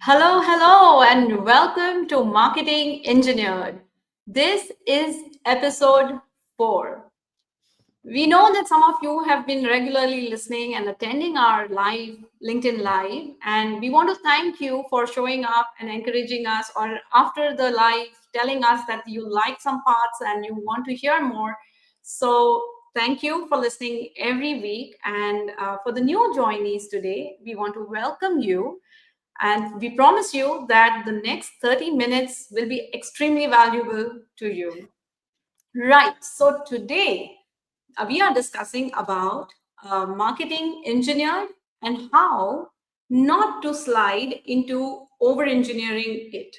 Hello, and welcome to Marketing Engineered. This is episode 4. We know that some of you have been regularly listening and attending our live LinkedIn Live, and we want to thank you for showing up and encouraging us, or after the live, telling us that you like some parts and you want to hear more. So, thank you for listening every week. And for the new joinees today, we want to welcome you and we promise you that the next 30 minutes will be extremely valuable to you. Right. So today we are discussing about marketing engineered and how not to slide into over engineering it.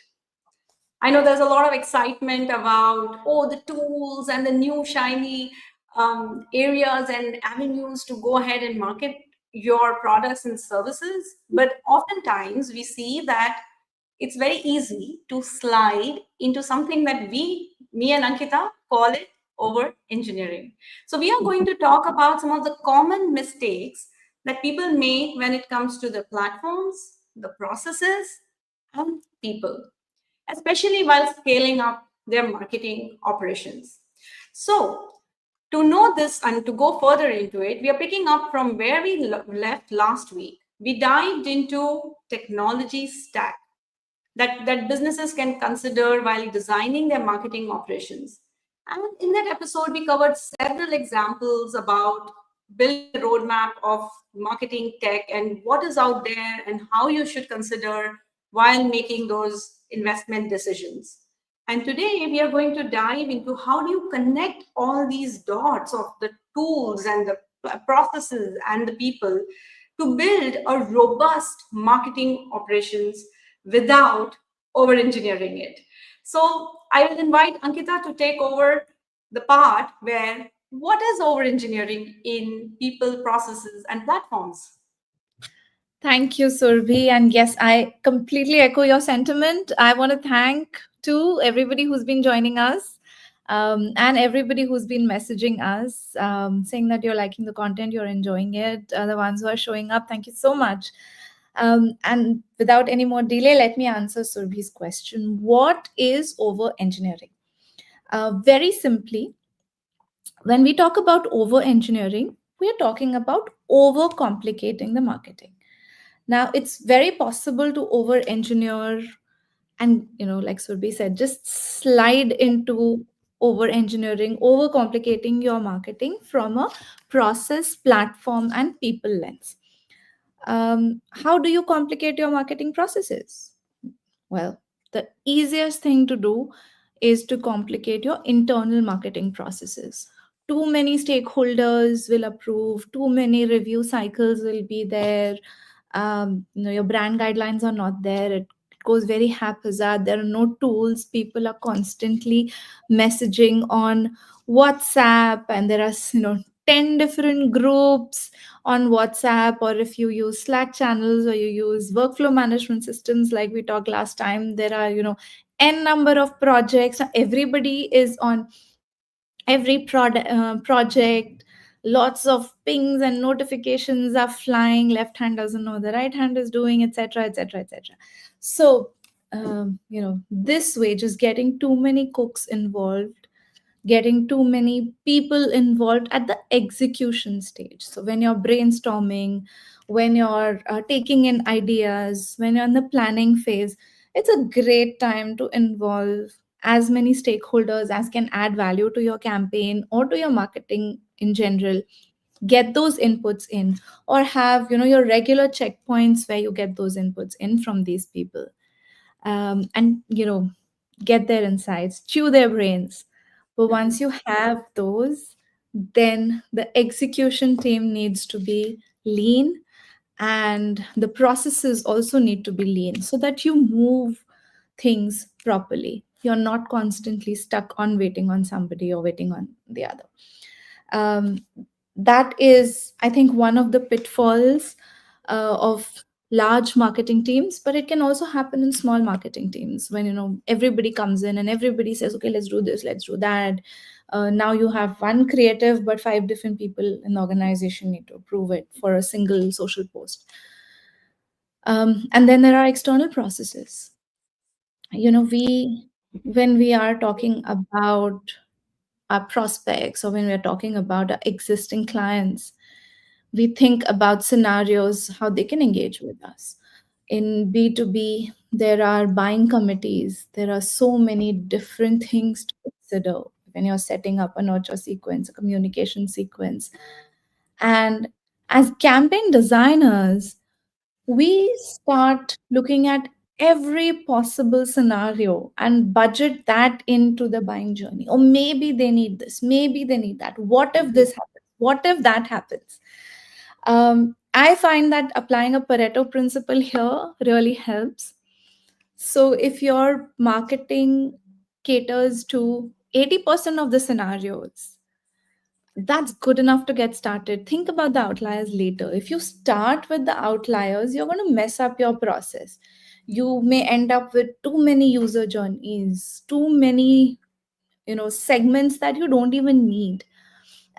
I know there's a lot of excitement about, oh, the tools and the new shiny areas and avenues to go ahead and market your products and services. But oftentimes we see that it's very easy to slide into something that me and Ankita, call it over engineering. So we are going to talk about some of the common mistakes that people make when it comes to the platforms, the processes, and people, especially while scaling up their marketing operations. So, to know this and to go further into it, we are picking up from where we left last week. We dived into technology stack that businesses can consider while designing their marketing operations. And in that episode, we covered several examples about building a roadmap of marketing tech and what is out there and how you should consider while making those investment decisions. And today we are going to dive into how do you connect all these dots of the tools and the processes and the people to build a robust marketing operations without over engineering it. So I will invite Ankita to take over the part where what is over engineering in people, processes, and platforms. Thank you, Surbhi. And yes, I completely echo your sentiment. I want to thank to everybody who's been joining us and everybody who's been messaging us, saying that you're liking the content, you're enjoying it. The ones who are showing up, thank you so much. And without any more delay, let me answer Surbhi's question. What is over engineering? Very simply, when we talk about over engineering, we are talking about over complicating the marketing. Now, it's very possible to over engineer and, like Surbhi said, just slide into over engineering, over complicating your marketing from a process, platform, and people lens. How do you complicate your marketing processes? Well, the easiest thing to do is to complicate your internal marketing processes. Too many stakeholders will approve, too many review cycles will be there. Your brand guidelines are not there. It goes very haphazard. There are no tools. People are constantly messaging on WhatsApp, and there are 10 different groups on WhatsApp, or if you use Slack channels or you use workflow management systems like we talked last time, there are n number of projects. Everybody is on every project. Lots of pings and notifications are flying. Left hand doesn't know the right hand is doing, etc., etc., etc. So this way, just getting too many cooks involved, getting too many people involved at the execution stage. So when you're brainstorming, when you're taking in ideas, when you're in the planning phase, it's a great time to involve as many stakeholders as can add value to your campaign or to your marketing in general. Get those inputs in, or have your regular checkpoints where you get those inputs in from these people, and get their insights, chew their brains. But once you have those, then the execution team needs to be lean, and the processes also need to be lean so that you move things properly. You're not constantly stuck on waiting on somebody or waiting on the other. um, that is, I think, one of the pitfalls of large marketing teams, but it can also happen in small marketing teams when everybody comes in and everybody says, okay, let's do this, let's do that. Now you have one creative, but 5 different people in the organization need to approve it for a single social post. And then there are external processes. We when we are talking about our prospects, or when we're talking about our existing clients, we think about scenarios how they can engage with us. In B2B, there are buying committees, there are so many different things to consider when you're setting up a nurture sequence, a communication sequence. And as campaign designers, we start looking at every possible scenario and budget that into the buying journey. Or maybe they need this, maybe they need that. What if this happens? What if that happens? I find that applying a Pareto principle here really helps. So if your marketing caters to 80% of the scenarios, that's good enough to get started. Think about the outliers later. If you start with the outliers, you're going to mess up your process. You may end up with too many user journeys, too many, segments that you don't even need.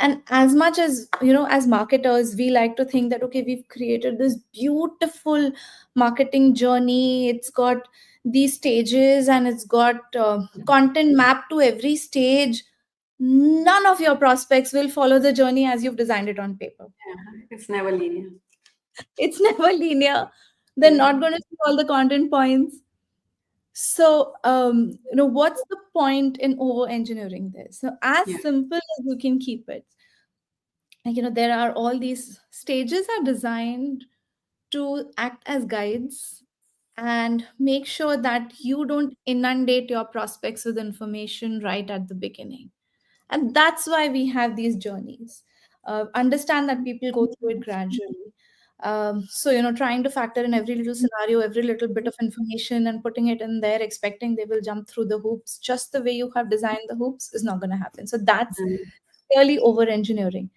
And as much as, as marketers, we like to think that, okay, we've created this beautiful marketing journey. It's got these stages and it's got content mapped to every stage. None of your prospects will follow the journey as you've designed it on paper. Yeah, it's never linear. It's never linear. They're Yeah. not going to see all the content points. So, what's the point in over engineering this? So, as Yeah. simple as you can keep it, there are all these stages are designed to act as guides and make sure that you don't inundate your prospects with information right at the beginning. And that's why we have these journeys. Understand that people go through it gradually. So, trying to factor in every little scenario, every little bit of information and putting it in there, expecting they will jump through the hoops just the way you have designed the hoops is not going to happen. So, that's Mm. really over engineering.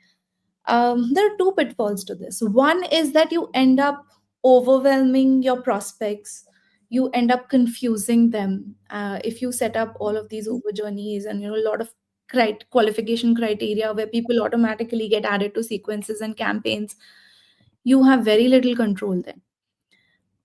There are two pitfalls to this. One is that you end up overwhelming your prospects. You end up confusing them. If you set up all of these over journeys and a lot of qualification criteria where people automatically get added to sequences and campaigns, you have very little control then.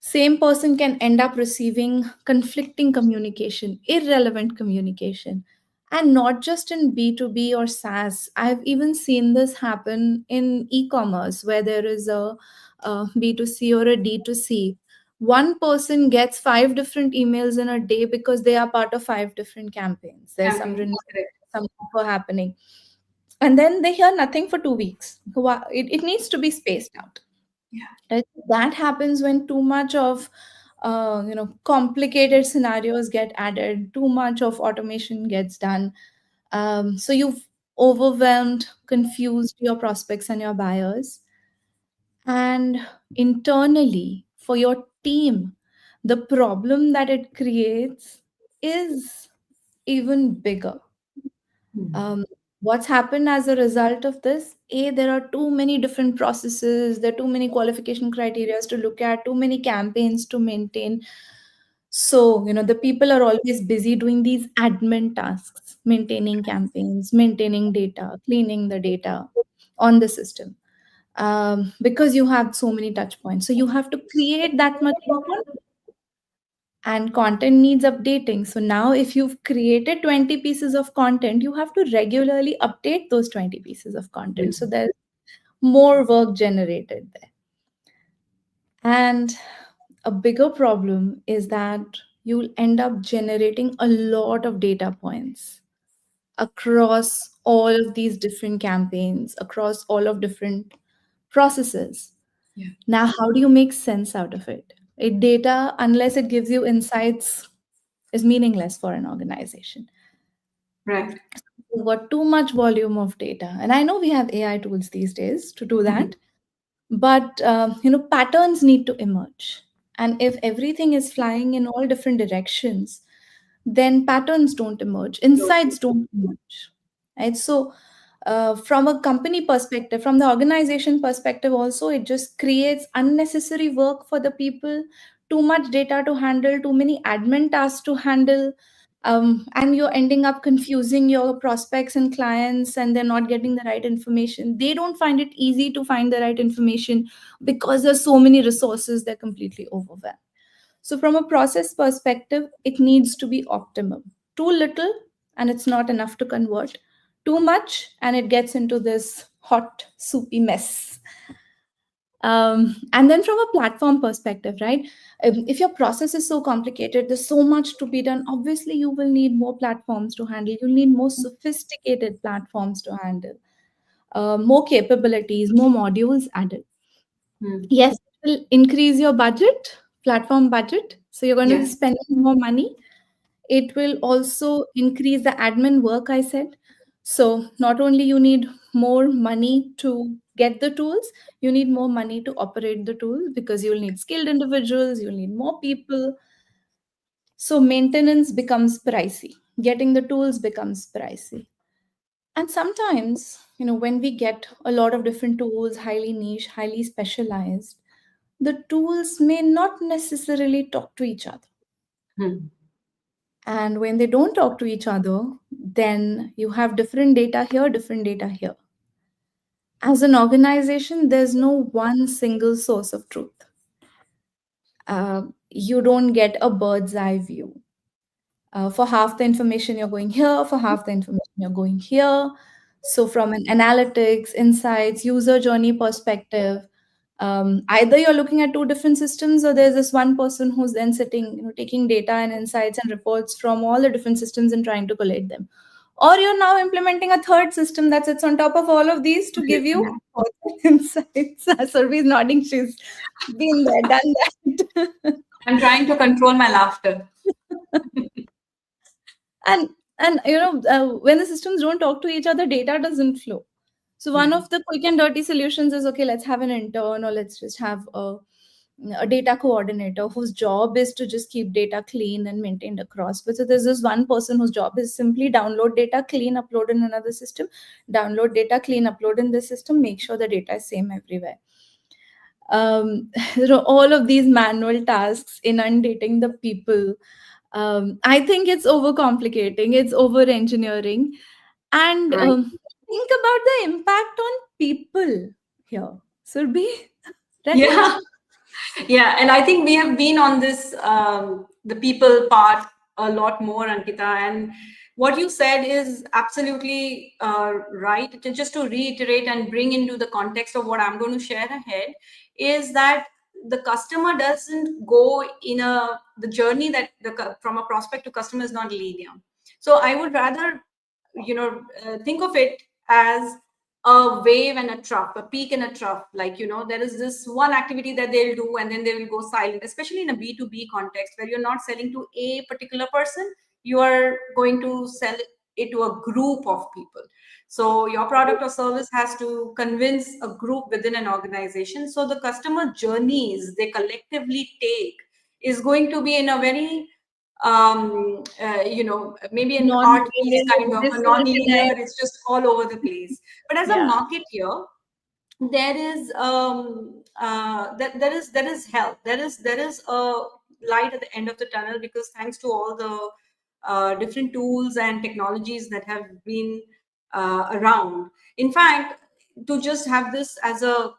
Same person can end up receiving conflicting communication, irrelevant communication, and not just in B2B or SaaS. I've even seen this happen in e-commerce where there is a B2C or a D2C. One person gets 5 different emails in a day because they are part of 5 different campaigns. There's some Campaign. Correct. some offer happening, and then they hear nothing for 2 weeks. It needs to be spaced out. Yeah. Right? That happens when too much of complicated scenarios get added, too much of automation gets done. So you've overwhelmed, confused your prospects and your buyers. And internally, for your team, the problem that it creates is even bigger. Mm. What's happened as a result of this? There are too many different processes, there are too many qualification criteria to look at, too many campaigns to maintain. So, the people are always busy doing these admin tasks, maintaining campaigns, maintaining data, cleaning the data on the system. Because you have so many touch points. So you have to create that much more content, and content needs updating. So now if you've created 20 pieces of content, you have to regularly update those 20 pieces of content. So Mm. there's more work generated there. And a bigger problem is that you'll end up generating a lot of data points across all of these different campaigns, across all of different processes. Yeah. Now, how do you make sense out of it? Data, unless it gives you insights, is meaningless for an organization. Right. You've got too much volume of data. And I know we have AI tools these days to do Mhm. that, but patterns need to emerge. And if everything is flying in all different directions, then patterns don't emerge, insights don't emerge. Right? So from a company perspective, from the organization perspective also, it just creates unnecessary work for the people, too much data to handle, too many admin tasks to handle. and you're ending up confusing your prospects and clients, and they're not getting the right information. They don't find it easy to find the right information because there's so many resources, they're completely overwhelmed. So from a process perspective, it needs to be optimum. Too little and it's not enough to convert. Too much and it gets into this hot soupy mess. And then from a platform perspective, right? If your process is so complicated, there's so much to be done. Obviously, you will need more platforms to handle. You'll need more sophisticated platforms to handle, more capabilities, more modules added. Hmm. Yes, it will increase your budget, platform budget. So you're going to be Yes. spending more money. It will also increase the admin work, I said. So not only you need more money to get the tools, you need more money to operate the tools, because you'll need skilled individuals, you'll need more people. So maintenance becomes pricey. Getting the tools becomes pricey. And sometimes, when we get a lot of different tools, highly niche, highly specialized, the tools may not necessarily talk to each other. Hmm. And when they don't talk to each other, then you have different data here, different data here. As an organization, there's no one single source of truth. You don't get a bird's eye view. For half the information, you're going here, for half the information, you're going here. So, from an analytics, insights, user journey perspective, either you're looking at two different systems, or there's this one person who's then sitting, taking data and insights and reports from all the different systems and trying to collate them. Or you're now implementing a third system that sits on top of all of these to give you all the insights. Surbhi is nodding. She's been there, done that. I'm trying to control my laughter. and when the systems don't talk to each other, data doesn't flow. So one Hmm. of the quick and dirty solutions is, okay, let's have an intern, or let's just have a data coordinator whose job is to just keep data clean and maintained across. But so there's this one person whose job is simply download data, clean, upload in another system, download data, clean, upload in this system, make sure the data is same everywhere. All of these manual tasks inundating the people. I think it's overcomplicating, it's over engineering. And Right. think about the impact on people here. Surbhi, Yeah. reflection. Yeah, and I think we have been on this the people part a lot more, Ankita. And what you said is absolutely right. Just to reiterate and bring into the context of what I'm going to share ahead, is that the customer doesn't go in the journey that from a prospect to customer is not linear. So I would rather, think of it as a wave and a trough, a peak and a trough. Like, there is this one activity that they'll do and then they will go silent, especially in a B2B context where you're not selling to a particular person, you are going to sell it to a group of people. So your product or service has to convince a group within an organization. So the customer journeys they collectively take is going to be in a very maybe an art piece kind Non-linear, of a non-linear, disorganized. it's just all over the place. But as a Yeah. market here, there is there is help, there is a light at the end of the tunnel, because thanks to all the different tools and technologies that have been around. In fact, to just have this as a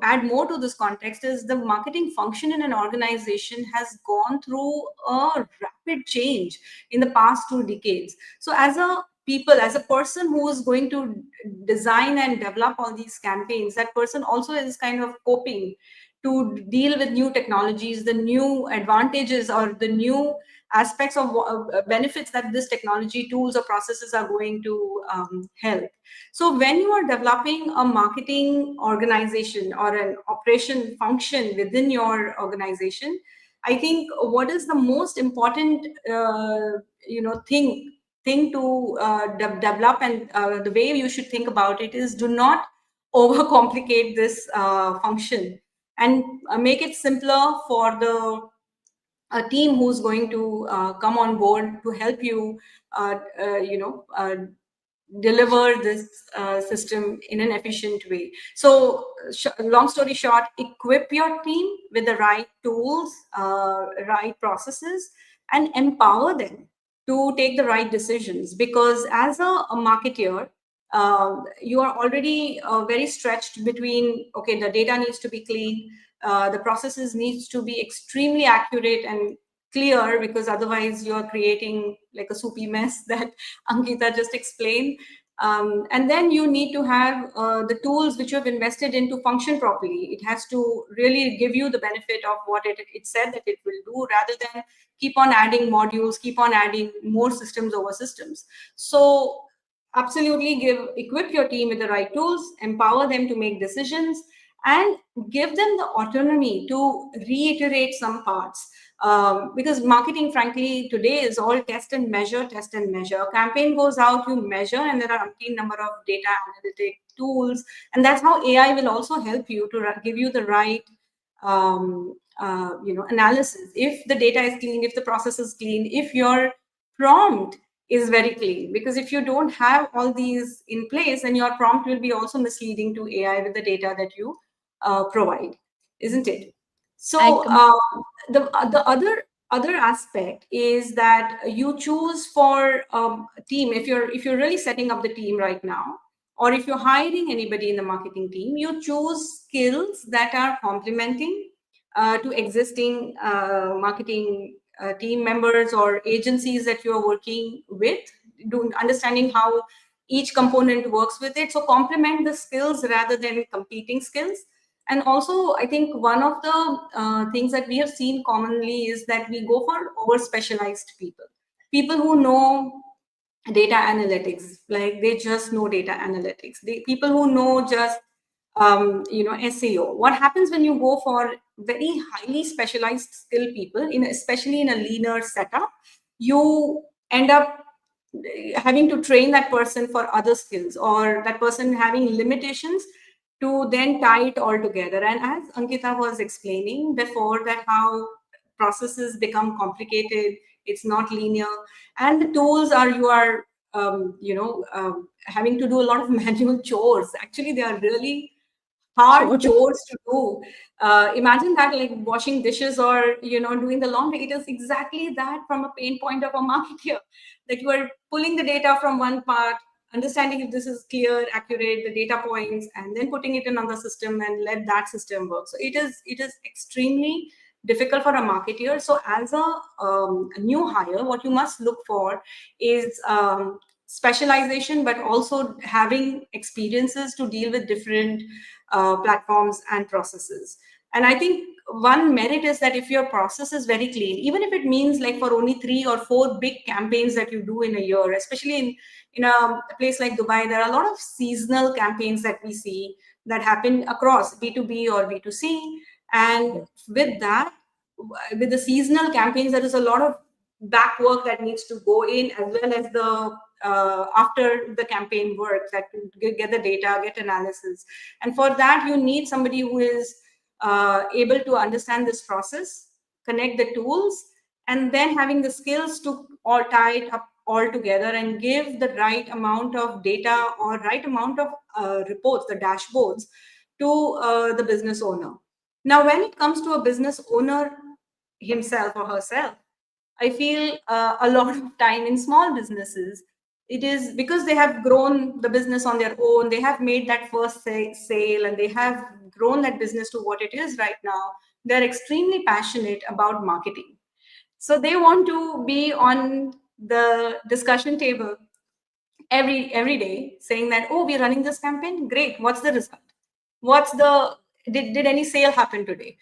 add more to this context, is the marketing function in an organization has gone through a rapid change in the past 2 decades. So as a people, as a person who is going to design and develop all these campaigns, that person also is kind of coping to deal with new technologies, the new advantages or the new aspects of benefits that this technology tools or processes are going to help. So when you are developing a marketing organization or an operation function within your organization, I think what is the most important thing to develop, and the way you should think about it is, do not overcomplicate this function, and make it simpler for the a team who's going to come on board to help you deliver this system in an efficient way. So long story short, equip your team with the right tools, right processes, and empower them to take the right decisions, because as a marketer, you are already very stretched between, okay, the data needs to be clean, the processes needs to be extremely accurate and clear, because otherwise you are creating like a soupy mess that Ankita just explained. And then you need to have the tools which you have invested in to function properly. It has to really give you the benefit of what it said that it will do, rather than keep on adding modules, keep on adding more systems over systems. So absolutely equip your team with the right tools, empower them to make decisions, and give them the autonomy to reiterate some parts. Because marketing, frankly, today is all test and measure, test and measure. Campaign goes out, you measure, and there are umpteen number of data analytic tools, and that's how AI will also help you to give you the right analysis. If the data is clean, if the process is clean, if your prompt is very clean, because if you don't have all these in place, then your prompt will be also misleading to AI with the data that you provide, isn't it? So the other aspect is that you choose for a team. If you're really setting up the team right now, or if you're hiring anybody in the marketing team, you choose skills that are complementing to existing marketing team members or agencies that you're working with, understanding how each component works with it. So complement the skills rather than competing skills. And also, I think one of the things that we have seen commonly is that we go for over specialized people who know data analytics, like they just know data analytics. People who know just SEO. What happens when you go for very highly specialized skill people, especially in a leaner setup, you end up having to train that person for other skills, or that person having limitations to then tie it all together. And as Ankita was explaining before, that how processes become complicated, it's not linear, and the tools are, you are having to do a lot of manual chores. Actually, they are really hard chores to do. Imagine that, like washing dishes or doing the laundry. It is exactly that from a pain point of a marketer, that you are pulling the data from one part, understanding if this is clear, accurate, the data points, and then putting it in another system and let that system work. So it is extremely difficult for a marketer. So as a new hire, what you must look for is specialization, but also having experiences to deal with different platforms and processes. And I think one merit is that if your process is very clean, even if it means like for only 3 or 4 big campaigns that you do in a year, especially in a place like Dubai, there are a lot of seasonal campaigns that we see that happen across B2B or B2C. And with that, with the seasonal campaigns, there is a lot of back work that needs to go in, as well as the after the campaign work, that to get the data, get analysis. And for that, you need somebody who is able to understand this process, connect the tools, and then having the skills to all tie it up all together and give the right amount of data or right amount of reports, the dashboards, to the business owner. Now, when it comes to a business owner himself or herself, I feel a lot of time in small businesses, it is because they have grown the business on their own. They have made that first sale, and they have grown that business to what it is right now. They're extremely passionate about marketing. So they want to be on the discussion table every day saying that, oh, we're running this campaign. Great. What's the result? What's the, did any sale happen today?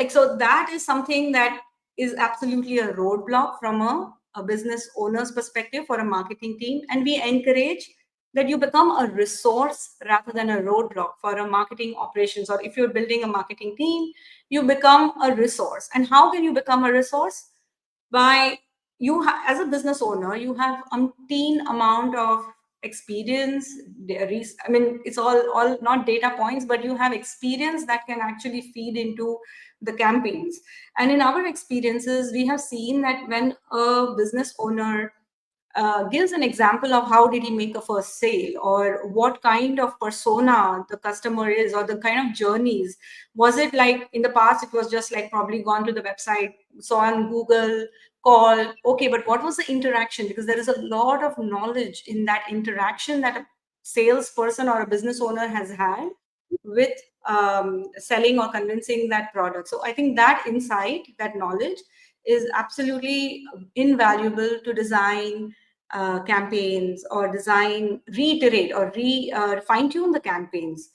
So that is something that is absolutely a roadblock from a business owner's perspective for a marketing team. And we encourage that you become a resource rather than a roadblock for a marketing operations. Or if you're building a marketing team, you become a resource. And how can you become a resource? By as a business owner, you have umpteen amount of experience. I mean, it's all not data points, but you have experience that can actually feed into the campaigns. And in our experiences, we have seen that when a business owner gives an example of how did he make a first sale, or what kind of persona the customer is, or the kind of journeys. Was it like in the past, it was just like probably gone to the website, saw on Google, call, okay, but what was the interaction? Because there is a lot of knowledge in that interaction that a salesperson or a business owner has had with selling or convincing that product. So I think that insight, that knowledge is absolutely invaluable to design campaigns, or design, reiterate, or fine tune the campaigns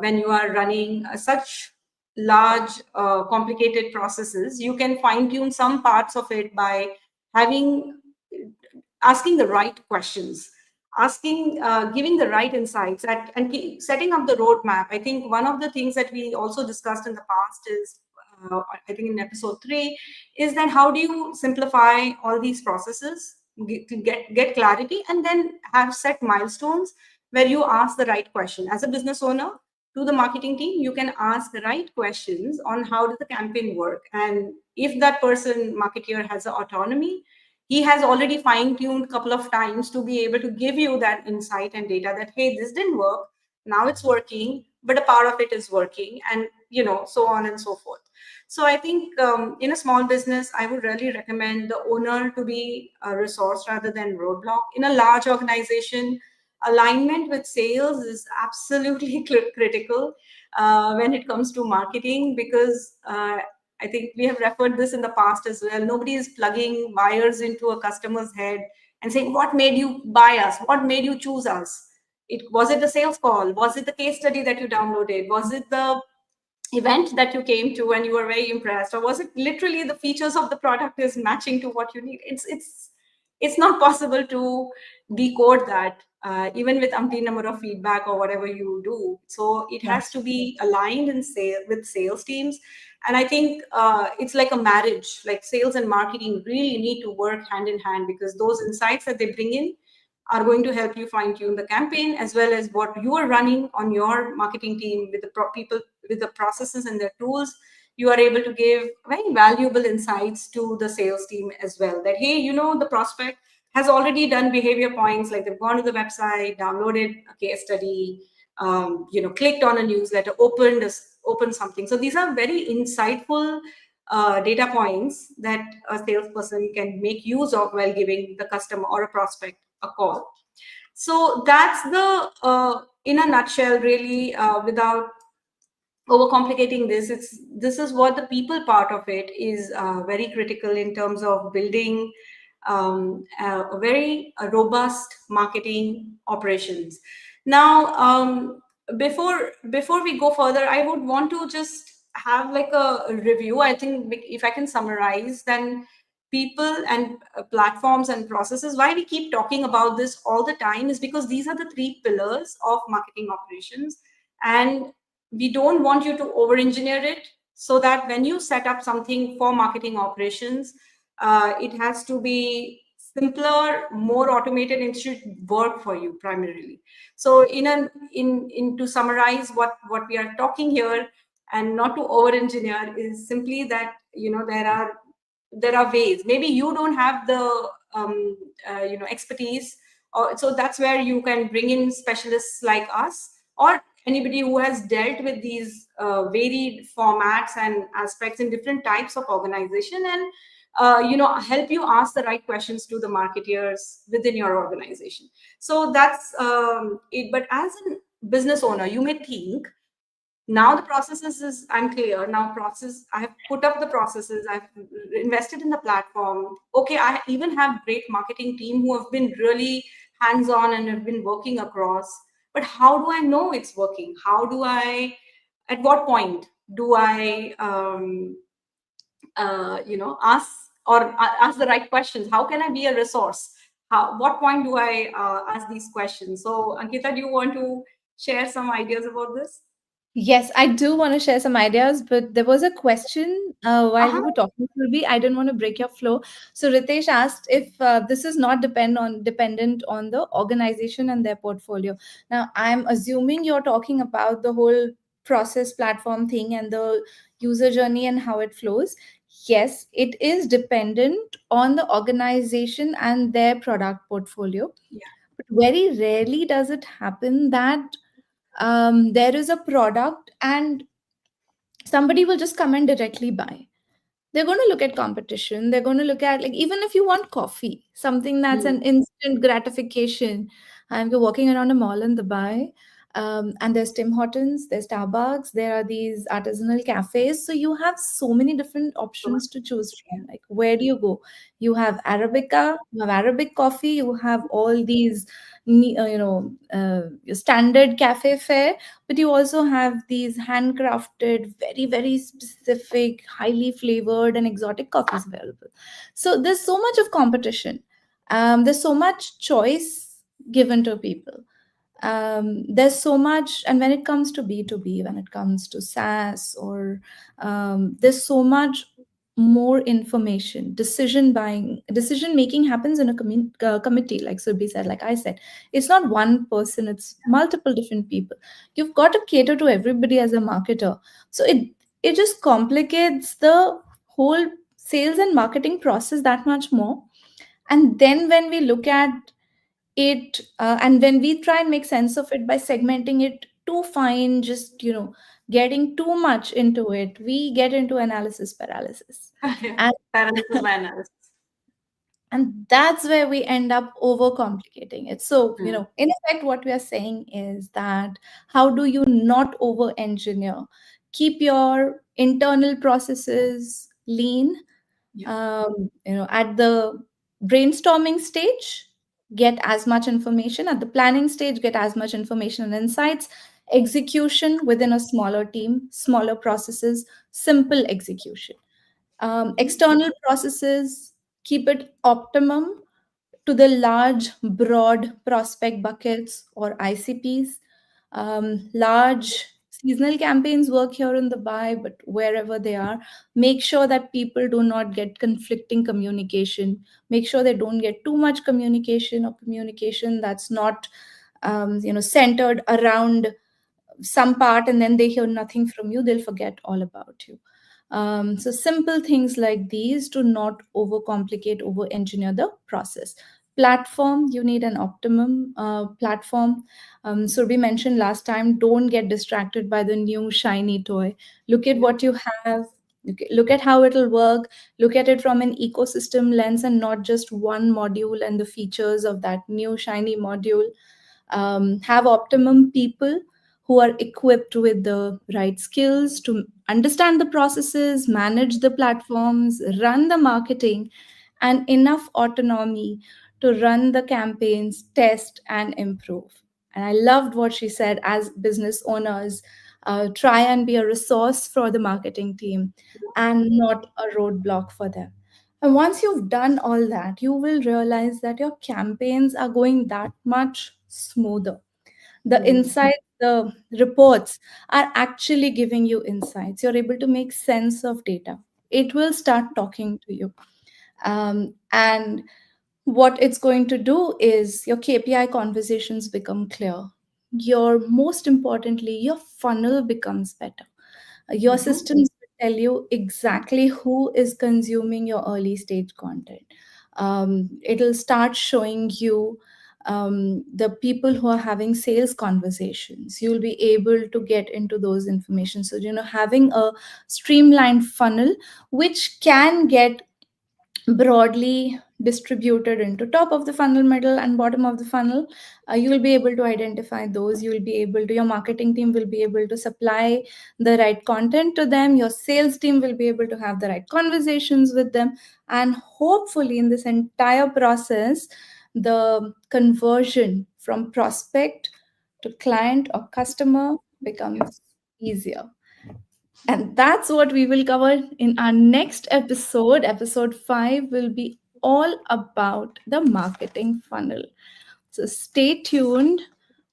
when you are running such large, complicated processes. You can fine tune some parts of it by having asking the right questions, asking, giving the right insights, and setting up the roadmap. I think one of the things that we also discussed in the past is, I think in episode 3, is that how do you simplify all these processes to get clarity, and then have set milestones where you ask the right question. As a business owner, to the marketing team, you can ask the right questions on how does the campaign work. And if that person, marketeer, has the autonomy, he has already fine-tuned a couple of times to be able to give you that insight and data that, hey, this didn't work, now it's working, but a part of it is working, and so on and so forth. So I think, in a small business, I would really recommend the owner to be a resource rather than roadblock. In a large organization, alignment with sales is absolutely critical when it comes to marketing, because I think we have referred this in the past as well. Nobody is plugging buyers into a customer's head and saying, what made you buy us? What made you choose us? Was it the sales call? Was it the case study that you downloaded? Was it the event that you came to and you were very impressed? Or was it literally the features of the product is matching to what you need? It's not possible to decode that, even with umpteen number of feedback or whatever you do. So it Yeah. has to be aligned in with sales teams. And I think it's like a marriage, like sales and marketing really need to work hand in hand, because those insights that they bring in are going to help you fine tune the campaign, as well as what you are running on your marketing team with the people, with the processes and their tools. You are able to give very valuable insights to the sales team as well, that, hey, the prospect has already done behavior points, like they've gone to the website, downloaded a case study, clicked on a newsletter, opened something. So these are very insightful data points that a salesperson can make use of while giving the customer or a prospect a call. So that's the, in a nutshell, really, without overcomplicating this is what the people part of it is, very critical in terms of building a very robust marketing operations. Now, before we go further, I would want to just have like a review. I think if I can summarize, then people and platforms and processes, why we keep talking about this all the time is because these are the 3 pillars of marketing operations. And we don't want you to over engineer it, so that when you set up something for marketing operations, it has to be simpler, more automated, and should work for you primarily. So to summarize what we are talking here, and not to over engineer, is simply that there are ways. Maybe you don't have the expertise, or so that's where you can bring in specialists like us, or anybody who has dealt with these varied formats and aspects in different types of organization, and help you ask the right questions to the marketeers within your organization. So that's it. But as a business owner, you may think, now the processes is, I'm clear now, process, I have put up the processes, I've invested in the platform, okay, I even have great marketing team who have been really hands-on and have been working across, but how do I know it's working? How do I, at what point do I ask, or ask the right questions? How can I be a resource? What point do I ask these questions? So Ankita, do you want to share some ideas about this? Yes, I do want to share some ideas, but there was a question while we Uh-huh. were talking, Surbhi. I didn't want to break your flow. So Ritesh asked if this is not dependent on the organization and their portfolio. Now, I'm assuming you're talking about the whole process platform thing and the user journey and how it flows. Yes, it is dependent on the organization and their product portfolio. Yeah. But very rarely does it happen that there is a product and somebody will just come and directly buy. They're going to look at competition. They're going to look at, like, even if you want coffee, something that's Mm. an instant gratification. I'm walking around a mall in Dubai, and there's Tim Hortons, there's Starbucks, there are these artisanal cafes. So you have so many different So much. options to choose from. Like, where do you go? You have Arabica, you have Arabic coffee, you have all these standard cafe fare, but you also have these handcrafted, very, very specific, highly flavored and exotic coffees available. So there's so much of competition. There's so much choice given to people. There's so much, and when it comes to B2B, when it comes to SaaS, or there's so much more information. Decision making happens in a committee, like Surbhi said, like I said. It's not one person, it's multiple different people. You've got to cater to everybody as a marketer. So it just complicates the whole sales and marketing process that much more. And then when we look at it, and when we try and make sense of it by segmenting it too fine, just getting too much into it, we get into analysis paralysis. and Paralysis by analysis. and that's where we end up overcomplicating it. So, Mm. in effect, what we are saying is that how do you not over engineer? Keep your internal processes lean. Yeah. At the brainstorming stage, get as much information. At the planning stage, get as much information and insights. Execution within a smaller team, smaller processes, simple execution. Mhm. External processes, keep it optimum to the large, broad prospect buckets or ICPs. Large seasonal campaigns work here in Dubai, but wherever they are, make sure that people do not get conflicting communication. Make sure they don't get too much communication, or communication that's not, centered around some part, and then they hear nothing from you, they'll forget all about you. So simple things like these, do not overcomplicate, over engineer the process. Platform, you need an optimum platform. So we mentioned last time, don't get distracted by the new shiny toy. Look at Yeah. what you have. Look at how it'll work. Look at it from an ecosystem lens, and not just one module and the features of that new shiny module. Have optimum people who are equipped with the right skills to understand the processes, manage the platforms, run the marketing, and enough autonomy to run the campaigns, test, and improve. And I loved what she said, as business owners, try and be a resource for the marketing team and not a roadblock for them. And once you've done all that, you will realize that your campaigns are going that much smoother. The Mm. insights, the reports are actually giving you insights. You're able to make sense of data. It will start talking to you. And what it's going to do is your KPI conversations become clear. Most importantly, your funnel becomes better. Your Mhm. systems will tell you exactly who is consuming your early stage content. It'll start showing you the people who are having sales conversations. You'll be able to get into those information. So, having a streamlined funnel, which can get broadly distributed into top of the funnel, middle, and bottom of the funnel. You will be able to identify those. You will be able to, your marketing team will be able to supply the right content to them. Your sales team will be able to have the right conversations with them. And hopefully, in this entire process, the conversion from prospect to client or customer Yeah. becomes easier. And that's what we will cover in our next episode. Episode 5 will be all about the marketing funnel. So stay tuned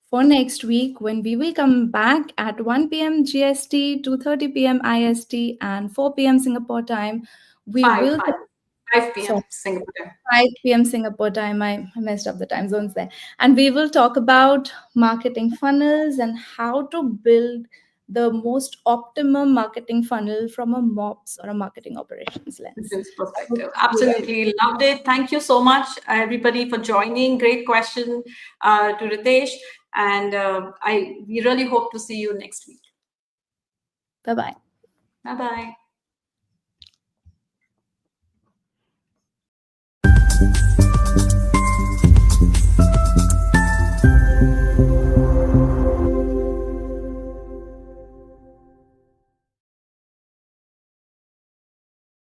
for next week, when we will come back at 1 p.m. GST, 2:30 p.m. IST, and 4 p.m. Singapore time. We Five, will, five, 5 p.m. sorry, Singapore time. 5 p.m. Singapore time. I messed up the time zones there. And we will talk about marketing funnels and how to build the most optimum marketing funnel from a MOPS or a marketing operations lens. Business perspective. Absolutely loved it. Thank you so much, everybody, for joining. Great question to Ritesh. And we really hope to see you next week. Bye-bye. Bye-bye.